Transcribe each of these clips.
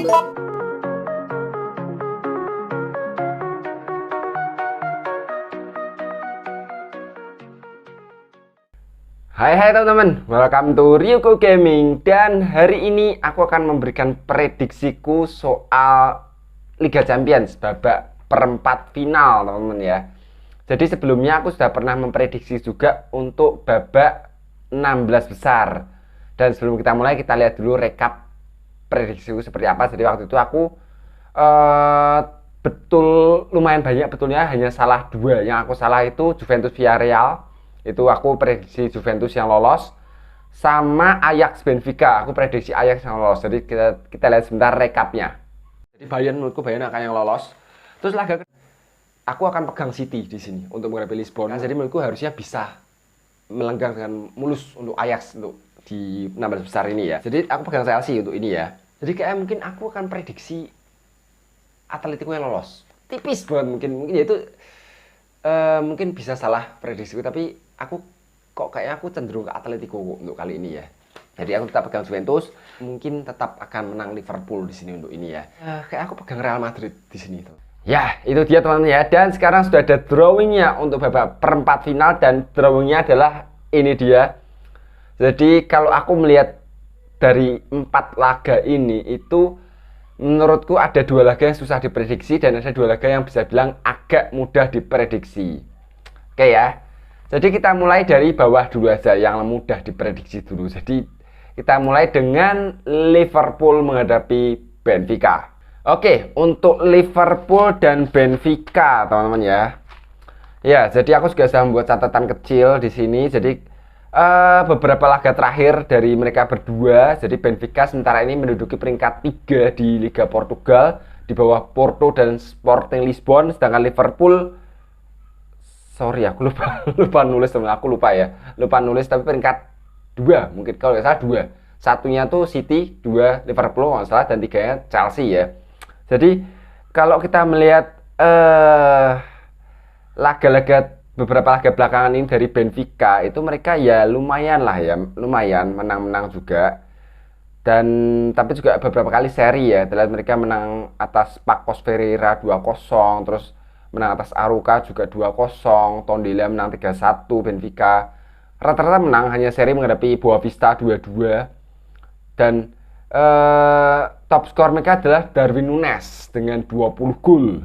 Hai teman-teman, welcome to Ryuko Gaming. Dan hari ini aku akan memberikan prediksiku soal Liga Champions babak perempat final teman-teman ya. Jadi sebelumnya aku sudah pernah memprediksi juga untuk babak 16 besar. Dan sebelum kita mulai, kita lihat dulu rekap prediksiku seperti apa. Jadi waktu itu aku lumayan banyak betulnya, hanya salah 2. Yang aku salah itu Juventus Villarreal. Itu aku prediksi Juventus yang lolos, sama Ajax Benfica. Aku prediksi Ajax yang lolos. Jadi kita lihat sebentar rekapnya. Jadi menurutku Bayern akan yang lolos. Terus laga aku akan pegang City di sini untuk menghadapi Lisbon. Jadi menurutku harusnya bisa melenggang dengan mulus untuk Ajax untuk di 16 besar ini ya. Jadi aku pegang Chelsea untuk ini ya. Jadi kayak mungkin aku akan prediksi Atletico yang lolos. Tipis banget mungkin ya itu mungkin bisa salah prediksiku, tapi aku kayaknya aku cenderung ke Atletico untuk kali ini ya. Jadi aku tetap pegang Juventus, mungkin tetap akan menang Liverpool di sini untuk ini ya. Kayak aku pegang Real Madrid di sini tuh. Ya, itu dia teman-teman ya. Dan sekarang sudah ada drawingnya untuk babak perempat final, dan drawingnya adalah ini dia. Jadi kalau aku melihat dari 4 laga ini itu menurutku ada 2 laga yang susah diprediksi dan ada 2 laga yang bisa bilang agak mudah diprediksi. Oke ya. Jadi kita mulai dari bawah dulu aja, yang mudah diprediksi dulu. Jadi kita mulai dengan Liverpool menghadapi Benfica. Oke, untuk Liverpool dan Benfica teman-teman ya. Ya, jadi aku juga sudah membuat catatan kecil di sini. Jadi beberapa laga terakhir dari mereka berdua. Jadi Benfica sementara ini menduduki peringkat 3 di Liga Portugal di bawah Porto dan Sporting Lisbon. Sedangkan Liverpool, sorry aku lupa nulis teman, aku lupa nulis, tapi peringkat 2 mungkin kalau nggak salah 2. Satunya tuh City, 2 Liverpool nggak salah, dan 3-nya Chelsea ya. Jadi kalau kita melihat beberapa laga belakangan ini dari Benfica itu mereka ya lumayan lah ya, lumayan menang-menang juga. Dan tapi juga beberapa kali seri ya. Terlihat mereka menang atas Pacos Ferreira 2-0, terus menang atas Arouca juga 2-0, Tondela menang 3-1 Benfica. Rata-rata menang, hanya seri menghadapi Boavista 2-2. Dan top skor mereka adalah Darwin Núñez dengan 20 gol.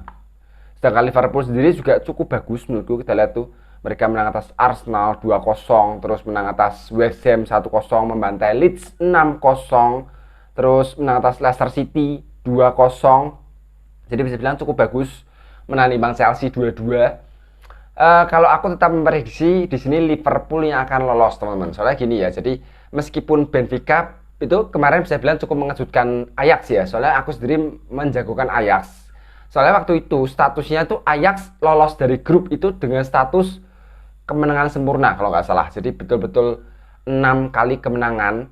Sedangkan Liverpool sendiri juga cukup bagus menurutku. Kita lihat tuh, mereka menang atas Arsenal 2-0, terus menang atas West Ham 1-0, membantai Leeds 6-0, terus menang atas Leicester City 2-0. Jadi bisa bilang cukup bagus, menang imbang Chelsea 2-2. Kalau aku tetap memprediksi di sini Liverpool yang akan lolos teman-teman. Soalnya gini ya, jadi meskipun Benfica itu kemarin bisa bilang cukup mengejutkan Ajax ya. Soalnya aku sendiri menjagokan Ajax. Soalnya waktu itu statusnya tuh Ajax lolos dari grup itu dengan status kemenangan sempurna kalau nggak salah. Jadi betul-betul 6 kali kemenangan.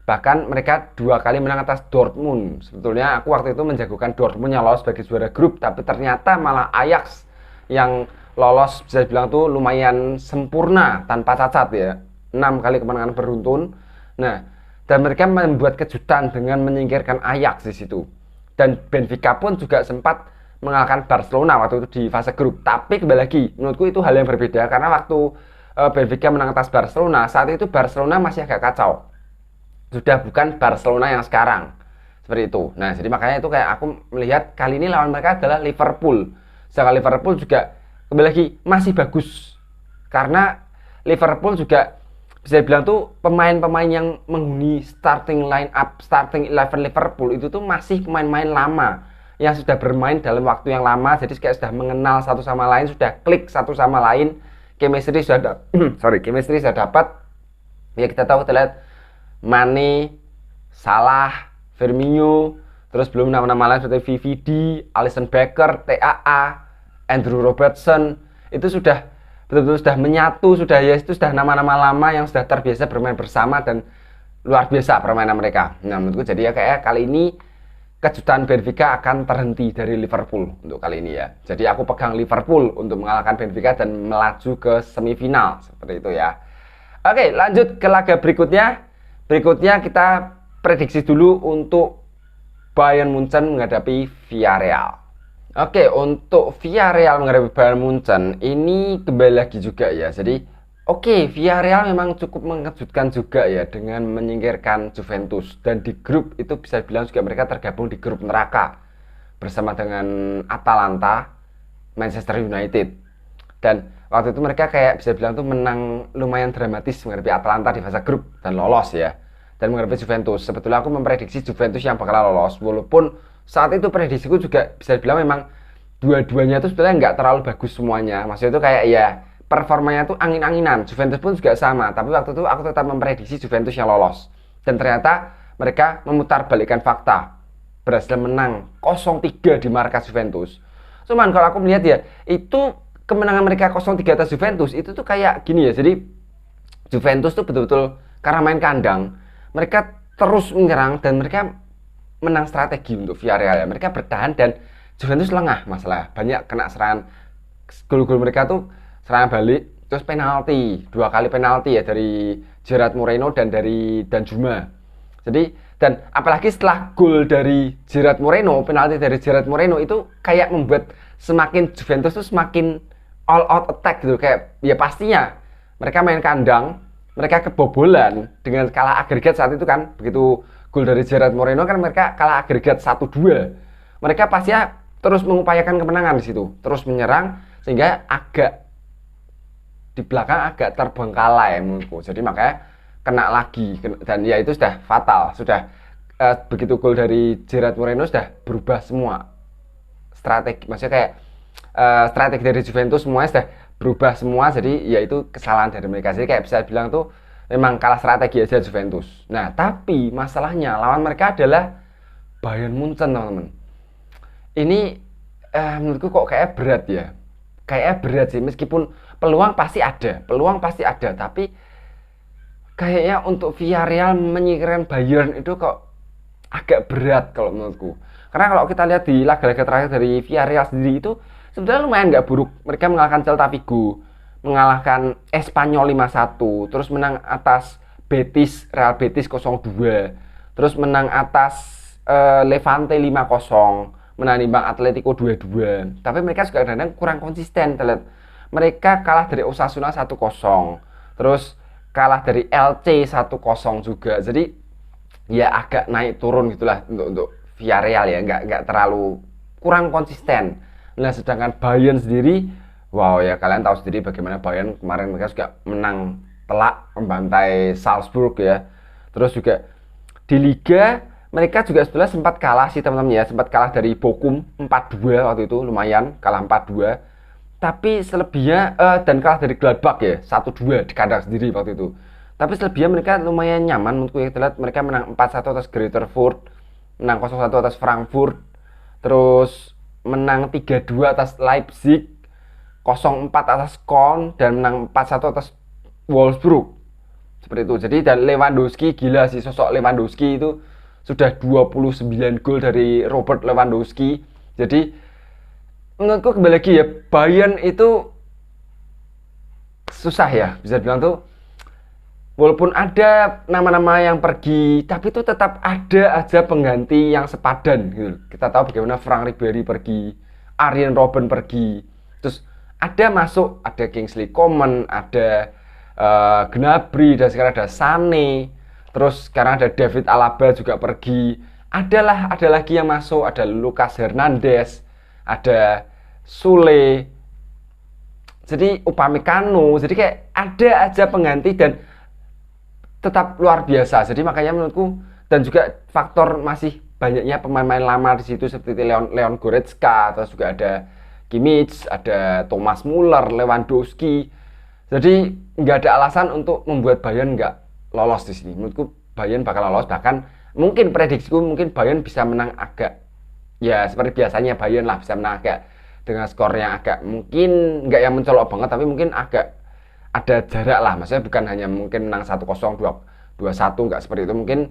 Bahkan mereka 2 kali menang atas Dortmund. Sebetulnya aku waktu itu menjagokan Dortmund yang lolos sebagai juara grup, tapi ternyata malah Ajax yang lolos bisa dibilang tuh lumayan sempurna tanpa cacat ya. 6 kali kemenangan beruntun. Nah, dan mereka membuat kejutan dengan menyingkirkan Ajax di situ. Dan Benfica pun juga sempat mengalahkan Barcelona waktu itu di fase grup. Tapi kembali lagi, menurutku itu hal yang berbeda karena waktu Benfica menang atas Barcelona, saat itu Barcelona masih agak kacau. Sudah bukan Barcelona yang sekarang. Seperti itu. Nah, jadi makanya itu kayak aku melihat kali ini lawan mereka adalah Liverpool. Sedangkan Liverpool juga kembali lagi masih bagus. Karena Liverpool juga bisa dibilang tuh pemain-pemain yang menghuni starting line up, starting 11 Liverpool itu tuh masih pemain-pemain lama yang sudah bermain dalam waktu yang lama. Jadi kayak sudah mengenal satu sama lain, sudah klik satu sama lain, chemistry sudah chemistry sudah dapat. Ya kita tahu, kita lihat Mane, Salah, Firmino, terus belum nama-nama lain seperti VVD, Alisson Becker, TAA, Andrew Robertson, itu sudah betul-betul sudah menyatu, sudah ya itu sudah nama-nama lama yang sudah terbiasa bermain bersama dan luar biasa permainan mereka. Nah, menurutku jadi ya kayak kali ini kejutan Benfica akan terhenti dari Liverpool untuk kali ini ya. Jadi aku pegang Liverpool untuk mengalahkan Benfica dan melaju ke semifinal seperti itu ya. Oke, lanjut ke laga berikutnya. Berikutnya kita prediksi dulu untuk Bayern Munchen menghadapi Villarreal. Oke, untuk Villarreal menghadapi Bayern Munchen ini kembali lagi juga ya. Jadi, oke, Villarreal memang cukup mengejutkan juga ya dengan menyingkirkan Juventus, dan di grup itu bisa bilang juga mereka tergabung di grup neraka bersama dengan Atalanta, Manchester United. Dan waktu itu mereka kayak bisa bilang tuh menang lumayan dramatis menghadapi Atalanta di fase grup dan lolos ya. Dan menghadapi Juventus, sebetulnya aku memprediksi Juventus yang bakal lolos, walaupun saat itu prediksiku juga bisa dibilang memang dua-duanya itu sebenarnya nggak terlalu bagus semuanya. Maksudnya itu kayak ya performanya tuh angin-anginan. Juventus pun juga sama, tapi waktu itu aku tetap memprediksi Juventus yang lolos. Dan ternyata mereka memutar balikan fakta, berhasil menang 0-3 di markas Juventus. Cuman kalau aku melihat ya, itu kemenangan mereka 0-3 atas Juventus itu tuh kayak gini ya. Jadi Juventus tuh betul-betul karena main kandang, mereka terus menyerang dan mereka menang strategi untuk Villarreal ya. Mereka bertahan dan Juventus lengah masalah. Banyak kena serangan, gol-gol mereka tuh serangan balik, terus penalti, 2 kali penalti ya dari Gerard Moreno dan dari Danjuma. Jadi dan apalagi setelah gol dari Gerard Moreno, penalti dari Gerard Moreno itu kayak membuat semakin Juventus tuh semakin all out attack gitu. Kayak ya pastinya mereka main kandang, mereka kebobolan dengan kalah agregat saat itu kan. Begitu gol dari Gerard Moreno kan mereka kalah agregat 1-2. Mereka pastinya terus mengupayakan kemenangan di situ, terus menyerang sehingga agak di belakang agak terbengkalai menurutku. Jadi makanya kena lagi dan ya itu sudah fatal. Sudah begitu gol dari Gerard Moreno sudah berubah semua strategi. Maksudnya kayak strategi dari Juventus semuanya sudah berubah semua. Jadi ya itu kesalahan dari mereka. Jadi kayak bisa bilang tuh memang kalah strategi aja Juventus. Nah, tapi masalahnya lawan mereka adalah Bayern Munchen, teman-teman. Ini menurutku kok kayak berat ya. Kayak berat sih, meskipun peluang pasti ada, tapi kayaknya untuk Villarreal menyingkirkan Bayern itu kok agak berat kalau menurutku. Karena kalau kita lihat di laga-laga terakhir dari Villarreal sendiri itu sebenarnya lumayan nggak buruk. Mereka mengalahkan Celta Vigo, mengalahkan Espanyol 5-1, terus menang atas Real Betis 0-2, terus menang atas Levante 5-0, menang imbang Atletico 2-2. Tapi mereka juga kadang-kadang kurang konsisten. Mereka kalah dari Osasuna 1-0, terus kalah dari LC 1-0 juga. Jadi ya agak naik turun gitulah untuk Villarreal ya, nggak terlalu, kurang konsisten. Nah, sedangkan Bayern sendiri, wow ya, kalian tahu sendiri bagaimana Bayern kemarin mereka juga menang telak membantai Salzburg ya. Terus juga di Liga mereka juga sebenarnya sempat kalah sih teman-teman ya, sempat kalah dari Bochum 4-2 waktu itu, lumayan kalah 4-2. Tapi selebihnya dan kalah dari Gladbach ya 1-2 di kandang sendiri waktu itu. Tapi selebihnya mereka lumayan nyaman menurutku ya. Kita lihat mereka menang 4-1 atas Greuther Fürth, menang 0-1 atas Frankfurt, terus menang 3-2 atas Leipzig, 0-4 atas Köln, dan menang 4-1 atas Wolfsburg. Seperti itu. Jadi dan Lewandowski, gila sih sosok Lewandowski itu sudah 29 gol dari Robert Lewandowski. Jadi menurutku kembali lagi ya, Bayern itu susah ya, bisa bilang tuh walaupun ada nama-nama yang pergi, tapi itu tetap ada aja pengganti yang sepadan gitu. Kita tahu bagaimana Frank Ribery pergi, Arjen Robben pergi, terus ada masuk, ada Kingsley Coman, ada Gnabry, dan sekarang ada Sané, terus sekarang ada David Alaba juga pergi. Ada lagi yang masuk, ada Lucas Hernandez, ada Sule, jadi Upamecano. Jadi kayak ada aja pengganti dan tetap luar biasa. Jadi makanya menurutku, dan juga faktor masih banyaknya pemain-pemain lama di situ seperti Leon Goretzka, terus juga ada Kimmich, ada Thomas Muller, Lewandowski. Jadi nggak ada alasan untuk membuat Bayern nggak lolos di sini. Menurutku Bayern bakal lolos, bahkan mungkin prediksiku mungkin Bayern bisa menang agak ya seperti biasanya Bayern lah, bisa menang agak dengan skor yang agak mungkin nggak yang mencolok banget, tapi mungkin agak ada jarak lah. Maksudnya bukan hanya mungkin menang 1-0, 2-1, nggak seperti itu. Mungkin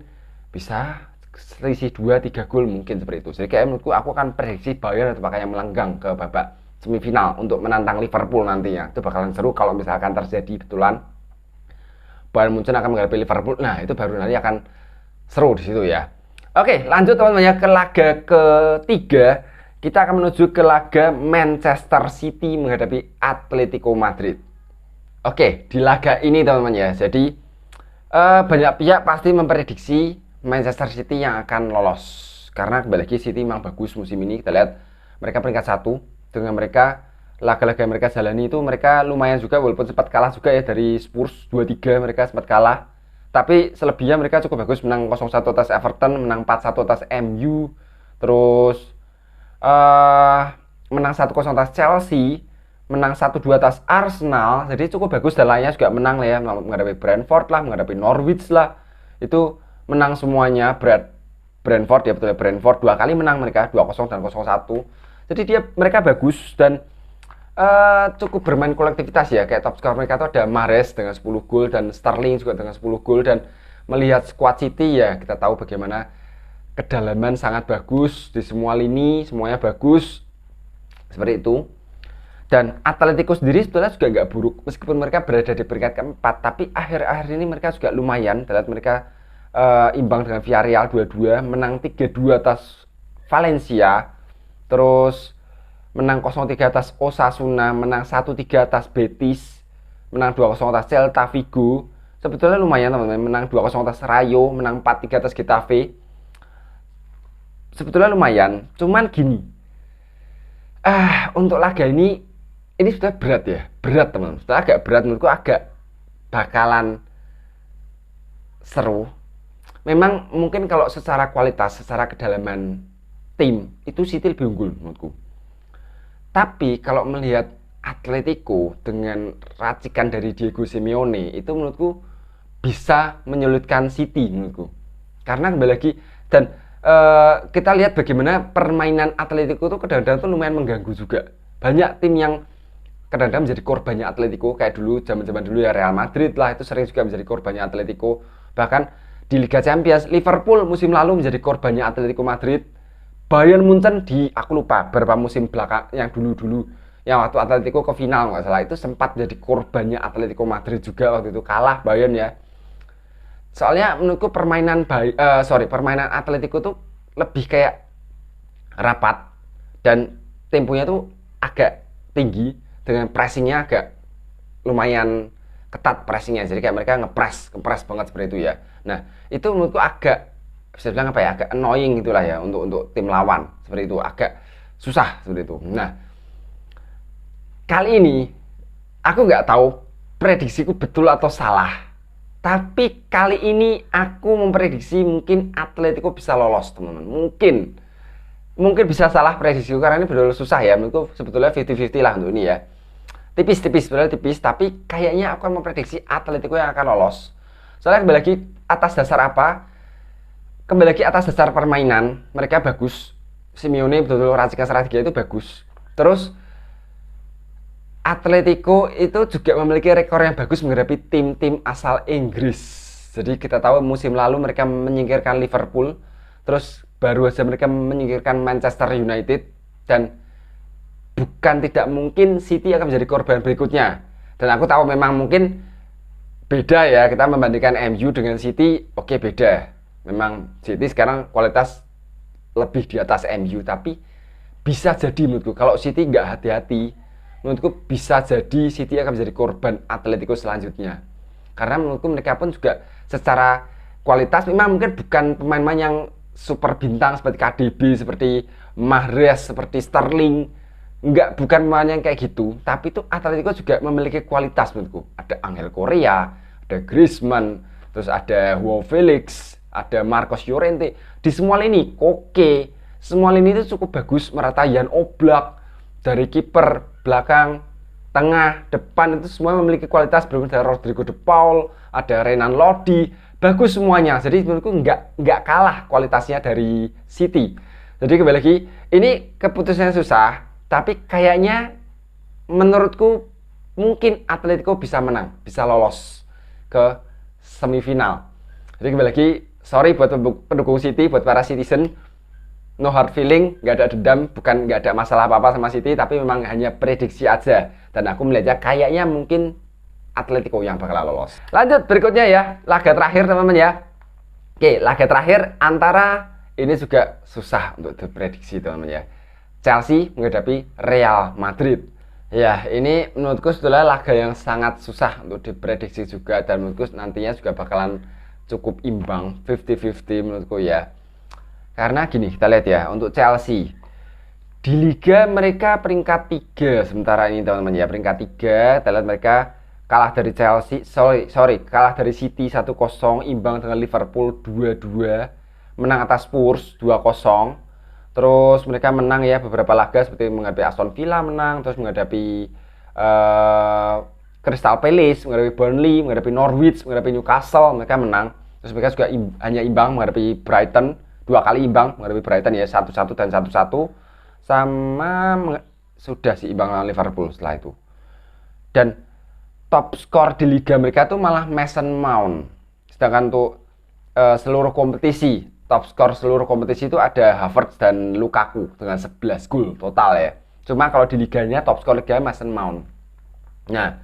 bisa selisih 2-3 gol mungkin seperti itu. Jadi kayak menurutku aku akan prediksi Bayern atau bakal melenggang ke babak semifinal untuk menantang Liverpool nantinya. Itu bakalan seru kalau misalkan terjadi betulan Bayern Munchen akan menghadapi Liverpool. Nah, itu baru nanti akan seru di situ ya. Oke, lanjut teman-teman ya ke laga ketiga. Kita akan menuju ke laga Manchester City menghadapi Atletico Madrid. Oke, di laga ini teman-teman ya. Jadi banyak pihak pasti memprediksi Manchester City yang akan lolos. Karena kembali lagi City memang bagus musim ini. Kita lihat mereka peringkat 1. Dengan mereka laga-laga yang mereka jalani itu mereka lumayan juga, walaupun sempat kalah juga ya dari Spurs 2-3, mereka sempat kalah. Tapi selebihnya mereka cukup bagus, menang 0-1 atas Everton, menang 4-1 atas MU, terus menang 1-0 atas Chelsea, menang 1-2 atas Arsenal. Jadi cukup bagus, dan lainnya juga menang lah ya, menghadapi Brentford lah, menghadapi Norwich lah. Itu menang semuanya. Brentford ya, betul ya, Brentford 2 kali menang mereka, 2-0 dan 0-1. Jadi mereka bagus dan cukup bermain kolektivitas ya. Kayak top skor mereka tuh ada Mahrez dengan 10 gol dan Sterling juga dengan 10 gol. Dan melihat squad City ya, kita tahu bagaimana kedalaman sangat bagus di semua lini, semuanya bagus seperti itu. Dan Atletico sendiri sebetulnya juga nggak buruk, meskipun mereka berada di peringkat keempat, tapi akhir-akhir ini mereka juga lumayan. Dan mereka imbang dengan Villarreal 2-2, menang 3-2 atas Valencia, terus menang 0-3 atas Osasuna, menang 1-3 atas Betis, menang 2-0 atas Celta Vigo. Sebetulnya lumayan teman-teman, menang 2-0 atas Rayo, menang 4-3 atas Getafe. Sebetulnya lumayan, cuman gini. Untuk laga ini sudah berat ya. Berat teman-teman, sudah agak berat, menurutku agak bakalan seru. Memang mungkin kalau secara kualitas, secara kedalaman tim, itu City lebih unggul menurutku. Tapi kalau melihat Atletico dengan racikan dari Diego Simeone, itu menurutku bisa menyulitkan City menurutku. Karena kembali lagi, dan kita lihat bagaimana permainan Atletico itu kadang-kadang tuh lumayan mengganggu juga. Banyak tim yang kadang-kadang menjadi korbannya Atletico, kayak dulu, zaman-zaman dulu ya Real Madrid lah, itu sering juga menjadi korbannya Atletico. Bahkan di Liga Champions, Liverpool musim lalu menjadi korbannya Atletico Madrid. Bayern Munchen aku lupa berapa musim belakang yang dulu-dulu, yang waktu Atletico ke final nggak salah, itu sempat jadi korbannya Atletico Madrid juga. Waktu itu kalah Bayern ya. Soalnya menurutku permainan Atletico tuh lebih kayak rapat dan temponya tuh agak tinggi, dengan pressingnya agak lumayan ketat pressingnya. Jadi kayak mereka ngepres banget seperti itu ya. Nah itu menurutku agak, bisa bilang apa ya, agak annoying itulah ya untuk tim lawan, seperti itu, agak susah seperti itu. Nah kali ini aku nggak tahu prediksiku betul atau salah, tapi kali ini aku memprediksi mungkin Atletico bisa lolos teman-teman. Mungkin bisa salah prediksiku karena ini benar-benar susah ya. Menurutku sebetulnya 50-50 lah untuk ini ya, tipis, sebenarnya tipis, tapi kayaknya aku akan memprediksi Atletico yang akan lolos. Soalnya kembali lagi atas dasar apa? Kembali lagi atas dasar permainan, mereka bagus. Simeone betul-betul racikan strategi itu bagus. Terus Atletico itu juga memiliki rekor yang bagus menghadapi tim-tim asal Inggris. Jadi kita tahu musim lalu mereka menyingkirkan Liverpool, terus baru saja mereka menyingkirkan Manchester United, dan bukan tidak mungkin City akan menjadi korban berikutnya. Dan aku tahu memang mungkin beda ya, kita membandingkan MU dengan City, oke beda. Memang City sekarang kualitas lebih di atas MU, tapi bisa jadi menurutku kalau City nggak hati-hati, menurutku bisa jadi City akan menjadi korban Atletico selanjutnya. Karena menurutku mereka pun juga secara kualitas memang mungkin bukan pemain-pemain yang super bintang seperti KDB, seperti Mahrez, seperti Sterling. Bukan pemain yang kayak gitu, tapi itu Atletico juga memiliki kualitas menurutku. Ada Angel Correa, ada Griezmann, terus ada Joao Felix, ada Marcos Llorente. Di semua lini oke. Semua lini itu cukup bagus, merata. Jan Oblak, dari kiper, belakang, tengah, depan, itu semua memiliki kualitas. Belum ada Rodrigo de Paul, ada Renan Lodi, bagus semuanya. Jadi menurutku nggak kalah kualitasnya dari City. Jadi kembali lagi, ini keputusannya susah, tapi kayaknya menurutku mungkin Atletico bisa menang, bisa lolos ke semifinal. Jadi kembali lagi, sorry buat pendukung City, buat para citizen, no hard feeling, nggak ada dendam, bukan nggak ada masalah apa-apa sama City, tapi memang hanya prediksi aja. Dan aku melihatnya kayaknya mungkin Atletico yang bakal lolos. Lanjut berikutnya ya, laga terakhir teman-teman ya. Oke, laga terakhir antara ini juga susah untuk diprediksi teman-teman ya. Chelsea menghadapi Real Madrid. Ya, ini menurutku sebetulnya laga yang sangat susah untuk diprediksi juga, dan menurutku nantinya juga bakalan cukup imbang 50-50 menurutku ya. Karena gini, kita lihat ya, untuk Chelsea di Liga mereka peringkat 3 sementara ini teman-teman ya, peringkat 3. Kita lihat mereka kalah dari Chelsea, kalah dari City 1-0, imbang dengan Liverpool 2-2, menang atas Spurs 2-0. Terus mereka menang ya beberapa laga seperti menghadapi Aston Villa menang, terus menghadapi Crystal Palace, menghadapi Burnley, menghadapi Norwich, menghadapi Newcastle, mereka menang. Terus mereka juga hanya imbang menghadapi Brighton, 2 kali imbang menghadapi Brighton ya, 1-1 dan 1-1. Sama sudah sih imbang lawan Liverpool setelah itu. Dan top skor di liga mereka tuh malah Mason Mount. Sedangkan untuk seluruh kompetisi, top skor seluruh kompetisi itu ada Havertz dan Lukaku dengan 11 gol total ya. Cuma kalau di liganya top skor liga Mason Mount. Nah,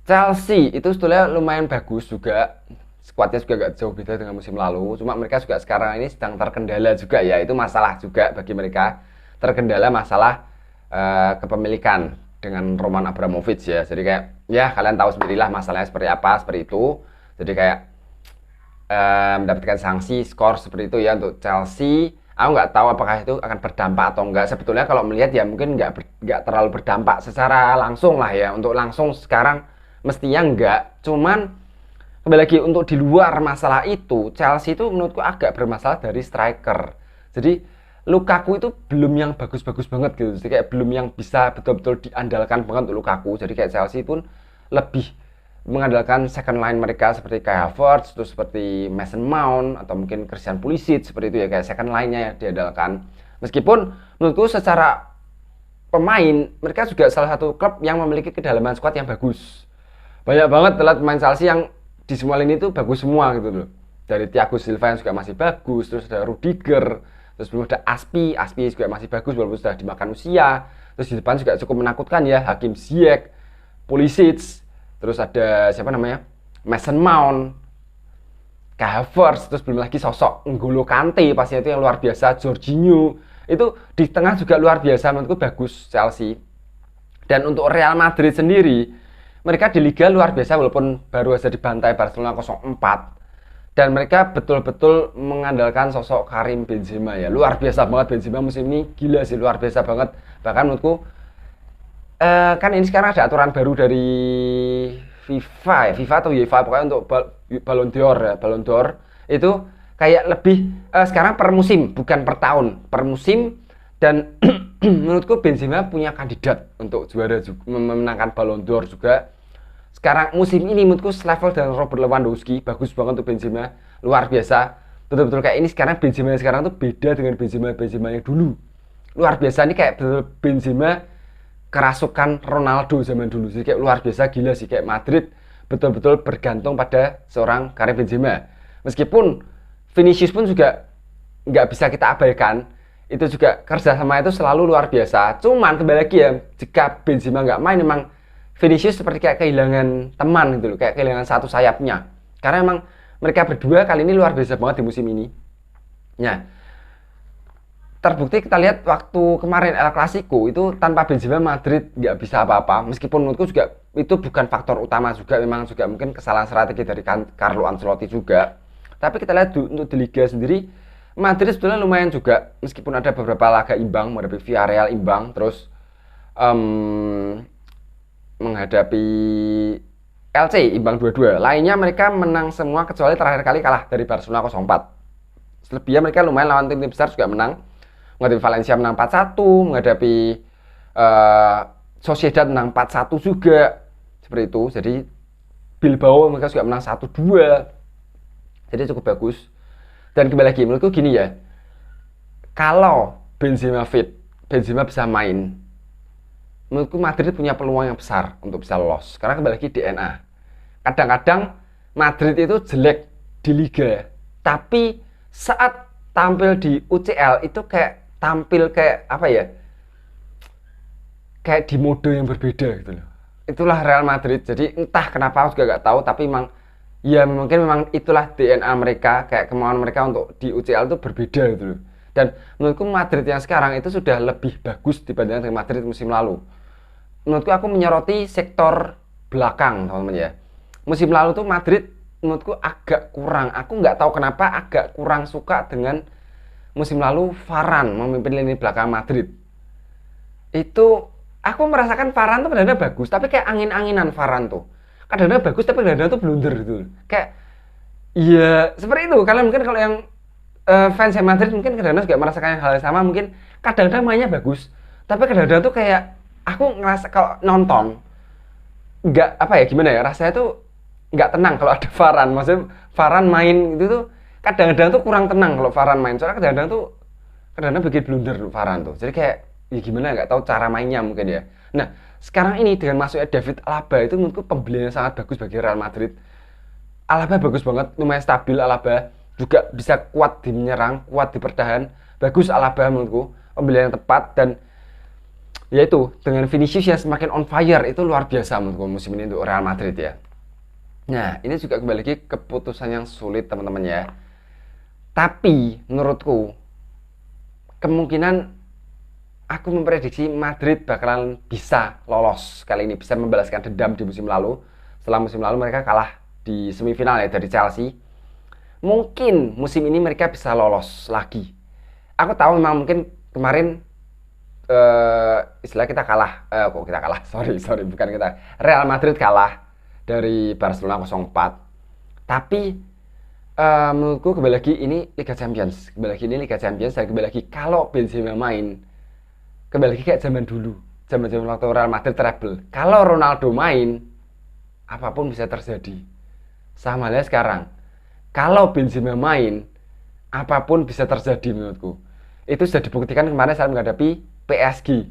Chelsea itu sebetulnya lumayan bagus juga. Skuadnya juga gak jauh beda dengan musim lalu. Cuma mereka juga sekarang ini sedang terkendala juga ya. Itu masalah juga bagi mereka. Terkendala masalah kepemilikan dengan Roman Abramovich ya. Jadi kayak ya kalian tahu sendirilah masalahnya seperti apa, seperti itu. Jadi kayak mendapatkan sanksi skor seperti itu ya untuk Chelsea. Aku nggak tahu apakah itu akan berdampak atau enggak. Sebetulnya kalau melihat ya mungkin nggak terlalu berdampak secara langsung lah ya. Untuk langsung sekarang mestinya enggak. Cuman kembali lagi untuk di luar masalah itu, Chelsea itu menurutku agak bermasalah dari striker. Jadi Lukaku itu belum yang bagus-bagus banget gitu. Jadi kayak belum yang bisa betul-betul diandalkan banget untuk Lukaku. Jadi kayak Chelsea pun lebih mengandalkan second line mereka seperti kayak Havertz, terus seperti Mason Mount atau mungkin Christian Pulisic seperti itu ya, kayak second line-nya yang diandalkan. Meskipun menurutku secara pemain mereka juga salah satu klub yang memiliki kedalaman squad yang bagus. Banyak banget telat pemain Chelsea yang di semua lini itu bagus semua gitu loh. Dari Thiago Silva yang juga masih bagus, terus ada Rudiger, terus belum ada Aspi juga masih bagus walaupun sudah dimakan usia. Terus di depan juga cukup menakutkan ya, Hakim Ziyech, Pulisic, terus ada siapa namanya, Mason Mount, Havertz, terus belum lagi sosok N'Golo Kante pastinya itu yang luar biasa, Jorginho. Itu di tengah juga luar biasa, menurutku bagus Chelsea. Dan untuk Real Madrid sendiri, mereka di Liga luar biasa walaupun baru saja dibantai Barcelona 0-4. Dan mereka betul-betul mengandalkan sosok Karim Benzema ya. Luar biasa banget Benzema musim ini, gila sih, luar biasa banget. Bahkan menurutku kan ini sekarang ada aturan baru dari FIFA atau UEFA pokoknya untuk Ballon d'Or ya. Ballon d'Or itu kayak lebih sekarang per musim, bukan per tahun, per musim. Dan menurutku Benzema punya kandidat untuk juara memenangkan Ballon d'Or juga. Sekarang musim ini menurutku selevel dengan Robert Lewandowski, bagus banget untuk Benzema, luar biasa. Betul-betul kayak ini sekarang Benzema sekarang tuh beda dengan Benzema yang dulu. Luar biasa, ini kayak betul Benzema kerasukan Ronaldo zaman dulu. Jadi kayak luar biasa, gila sih, kayak Madrid betul-betul bergantung pada seorang Karim Benzema. Meskipun Vinicius pun juga nggak bisa kita abaikan, itu juga kerjasama itu selalu luar biasa. Cuman kembali lagi ya, jika Benzema nggak main, memang Vinicius seperti kayak kehilangan teman gitu loh, kayak kehilangan satu sayapnya. Karena emang mereka berdua kali ini luar biasa banget di musim ini. Nah, terbukti kita lihat waktu kemarin El Clasico itu tanpa Benzema Madrid nggak bisa apa-apa. Meskipun menurutku juga itu bukan faktor utama juga, memang juga mungkin kesalahan strategi dari Carlo Ancelotti juga. Tapi kita lihat untuk di Liga sendiri, Madrid sebetulnya lumayan juga. Meskipun ada beberapa laga imbang, menghadapi Villarreal imbang, terus menghadapi LC imbang 2-2. Lainnya mereka menang semua kecuali terakhir kali kalah dari Barcelona 0-4. Selebihnya mereka lumayan lawan tim-tim besar juga menang. Menghadapi Valencia menang 4-1, menghadapi Sociedad menang 4-1 juga. Seperti itu. Jadi Bilbao mereka juga menang 1-2. Jadi cukup bagus. Dan kembali lagi menurutku gini ya. Kalau Benzema fit, Benzema bisa main, menurutku Madrid punya peluang yang besar untuk bisa lolos. Karena kembali lagi DNA. Kadang-kadang Madrid itu jelek di Liga, tapi saat tampil di UCL itu kayak tampil kayak apa ya? Kayak di mode yang berbeda gitu loh. Itulah Real Madrid. Jadi entah kenapa aku juga gak tahu, tapi emang ya mungkin memang itulah DNA mereka, kayak kemauan mereka untuk di UCL itu berbeda gitu loh. Dan menurutku Madrid yang sekarang itu sudah lebih bagus dibandingkan dengan Madrid musim lalu. Menurutku aku menyoroti sektor belakang teman-teman ya. Musim lalu tuh Madrid menurutku agak kurang. Aku nggak tahu kenapa agak kurang suka dengan musim lalu Varane memimpin lini belakang Madrid. Itu aku merasakan Varane tuh kadang-kadang bagus, tapi kayak angin-anginan Varane tuh. Kadang-kadang bagus tapi kadang-kadang tuh blunder gitu. Kayak iya seperti itu. Kalian mungkin kalau yang fans Madrid mungkin kadang-kadang juga merasakan hal yang sama. Mungkin kadang-kadang mainnya bagus, tapi kadang-kadang tuh kayak aku ngerasa kalau nonton nggak apa ya gimana ya rasanya tuh nggak tenang kalau ada Varane. Maksudnya Varane main itu tuh kadang-kadang tuh kurang tenang kalau Varane main. Soalnya kadang-kadang tuh kadang-kadang bikin blunder Varane tuh. Jadi kayak ya gimana nggak tahu cara mainnya mungkin ya. Nah sekarang ini dengan masuknya David Alaba itu menurutku pembelian yang sangat bagus bagi Real Madrid. Alaba bagus banget, lumayan stabil Alaba, juga bisa kuat di menyerang, kuat di pertahan. Bagus Alaba menurutku, pembelian yang tepat. Dan yaitu dengan Vinicius yang semakin on fire itu luar biasa menurutku musim ini untuk Real Madrid ya. Nah ini juga kembali lagi keputusan yang sulit teman-teman ya. Tapi menurutku kemungkinan aku memprediksi Madrid bakalan bisa lolos kali ini, bisa membalaskan dendam di musim lalu. Setelah musim lalu mereka kalah di semifinal ya dari Chelsea. Mungkin musim ini mereka bisa lolos lagi. Aku tahu memang mungkin kemarin istilah kita kalah, kok kita kalah, sorry bukan kita, Real Madrid kalah dari Barcelona 0-4. Tapi menurutku kembali lagi ini Liga Champions, dan kembali lagi kalau Benzema main, kembali lagi kayak zaman dulu, zaman waktu Real Madrid treble. Kalau Ronaldo main, apapun bisa terjadi. Sama halnya sekarang, kalau Benzema main, apapun bisa terjadi menurutku. Itu sudah dibuktikan kemarin saat menghadapi PSG.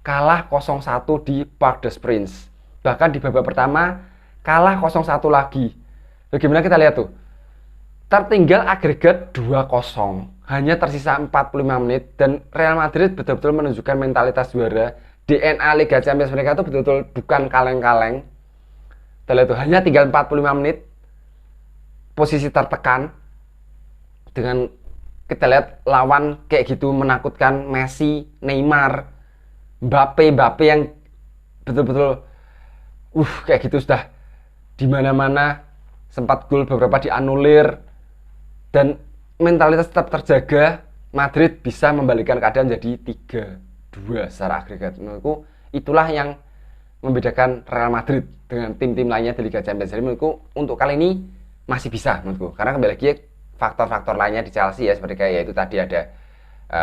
Kalah 0-1 di Parc des Princes. Bahkan di babak pertama kalah 0-1 lagi. Bagaimana kita lihat tuh? Tertinggal agregat 2-0. Hanya tersisa 45 menit dan Real Madrid betul-betul menunjukkan mentalitas juara. DNA Liga Champions mereka tuh betul-betul bukan kaleng-kaleng. Kita lihat tuh, hanya tinggal 45 menit posisi tertekan dengan kita lihat lawan kayak gitu menakutkan, Messi, Neymar, Mbappe yang betul-betul kayak gitu sudah di mana-mana, sempat gol beberapa dianulir dan mentalitas tetap terjaga. Madrid bisa membalikkan keadaan jadi 3-2 secara agregat. Menurutku itulah yang membedakan Real Madrid dengan tim-tim lainnya di Liga Champions. Jadi menurutku untuk kali ini masih bisa menurutku, karena kembali lagi faktor-faktor lainnya di Chelsea ya, seperti kayak yaitu tadi ada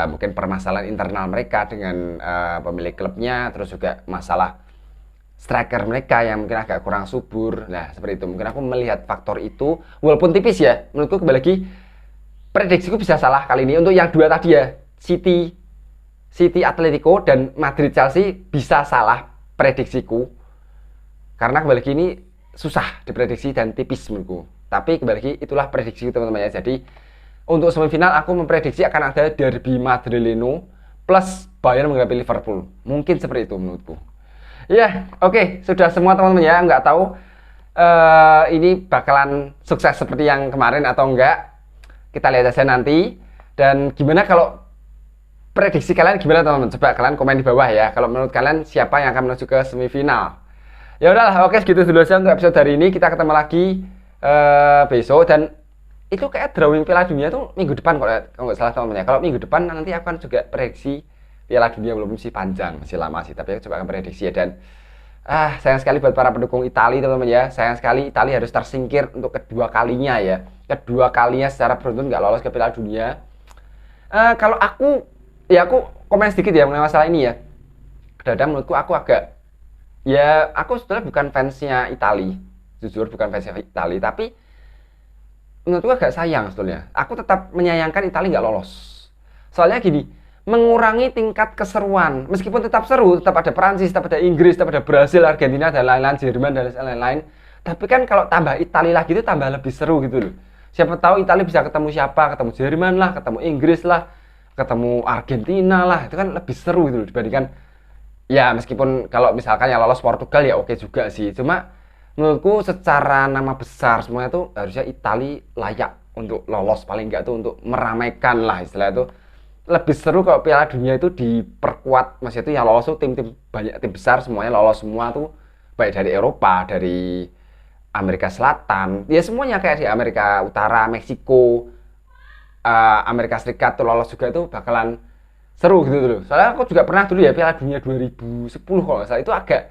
mungkin permasalahan internal mereka dengan pemilik klubnya, terus juga masalah striker mereka yang mungkin agak kurang subur. Nah seperti itu, mungkin aku melihat faktor itu walaupun tipis ya. Menurutku kembali lagi prediksiku bisa salah kali ini. Untuk yang dua tadi ya, City Atletico dan Madrid Chelsea bisa salah prediksiku, karena kembali lagi ini susah diprediksi dan tipis menurutku. Tapi kembali lagi itulah prediksi teman-teman ya. Jadi untuk semifinal aku memprediksi akan ada derby Madrileno plus Bayern menghadapi Liverpool. Mungkin seperti itu menurutku. Ya, oke, sudah semua teman-teman ya. Nggak tahu ini bakalan sukses seperti yang kemarin atau enggak. Kita lihat aja nanti. Dan gimana kalau prediksi kalian gimana teman-teman? Coba kalian komen di bawah ya. Kalau menurut kalian siapa yang akan menuju ke semifinal? Ya udahlah, oke segitu dulu aja untuk episode hari ini. Kita ketemu lagi besok, dan itu kayak drawing Piala Dunia tuh minggu depan kalau nggak salah teman-teman ya. Kalau minggu depan nanti aku akan juga prediksi Piala Dunia, belum sih panjang, masih lama sih, tapi aku coba akan prediksi ya. Dan sayang sekali buat para pendukung Italia teman-teman ya, sayang sekali Italia harus tersingkir untuk kedua kalinya ya, kedua kalinya secara beruntun nggak lolos ke Piala Dunia. Kalau aku komen sedikit ya mengenai masalah ini ya. Kadang menurutku aku agak ya, aku sebenarnya bukan fansnya Italia, jujur bukan fansnya Italia, tapi menurutku agak sayang sebetulnya. Aku tetap menyayangkan Italia nggak lolos. Soalnya gini, mengurangi tingkat keseruan. Meskipun tetap seru, tetap ada Prancis, tetap ada Inggris, tetap ada Brasil, Argentina, dan lain-lain, Jerman, dan lain-lain. Tapi kan kalau tambah Italia lagi itu tambah lebih seru gitu loh. Siapa tahu Italia bisa ketemu siapa, ketemu Jerman lah, ketemu Inggris lah, ketemu Argentina lah. Itu kan lebih seru gitu loh dibandingkan ya, meskipun kalau misalkan yang lolos Portugal ya oke juga sih. Cuma menurutku secara nama besar semuanya tuh harusnya Italia layak untuk lolos, paling enggak tuh untuk meramaikan lah istilah itu. Lebih seru kalau Piala Dunia itu diperkuat, maksudnya itu yang lolos tuh tim-tim banyak, tim besar semuanya lolos semua tuh, baik dari Eropa, dari Amerika Selatan, ya semuanya kayak di Amerika Utara, Meksiko, Amerika Serikat tuh lolos juga, itu bakalan seru gitu loh. Soalnya aku juga pernah dulu ya Piala Dunia 2010 kalau nggak salah, itu agak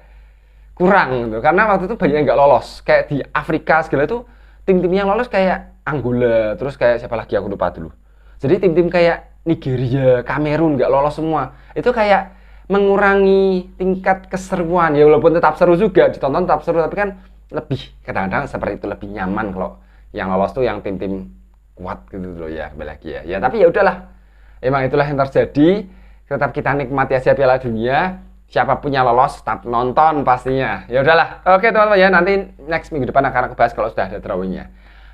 kurang gitu karena waktu itu banyak yang nggak lolos, kayak di Afrika segala itu tim-tim yang lolos kayak Angola, terus kayak siapa lagi aku lupa dulu. Jadi tim-tim kayak Nigeria, Kamerun nggak lolos semua, itu kayak mengurangi tingkat keseruan ya, walaupun tetap seru juga ditonton, tetap seru, tapi kan lebih kadang-kadang seperti itu lebih nyaman kalau yang lolos tuh yang tim-tim kuat gitu loh ya, lagi ya. Ya tapi ya udahlah, emang itulah yang terjadi. Tetap kita nikmati aja Piala Dunia. Siapapun yang lolos tetap nonton pastinya. Ya udahlah. Oke teman-teman ya, nanti next minggu depan akan aku bahas kalau sudah ada drawingnya.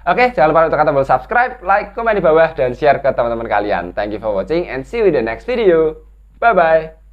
Oke, jangan lupa untuk tombol subscribe, like, komen di bawah, dan share ke teman-teman kalian. Thank you for watching and see you in the next video. Bye bye.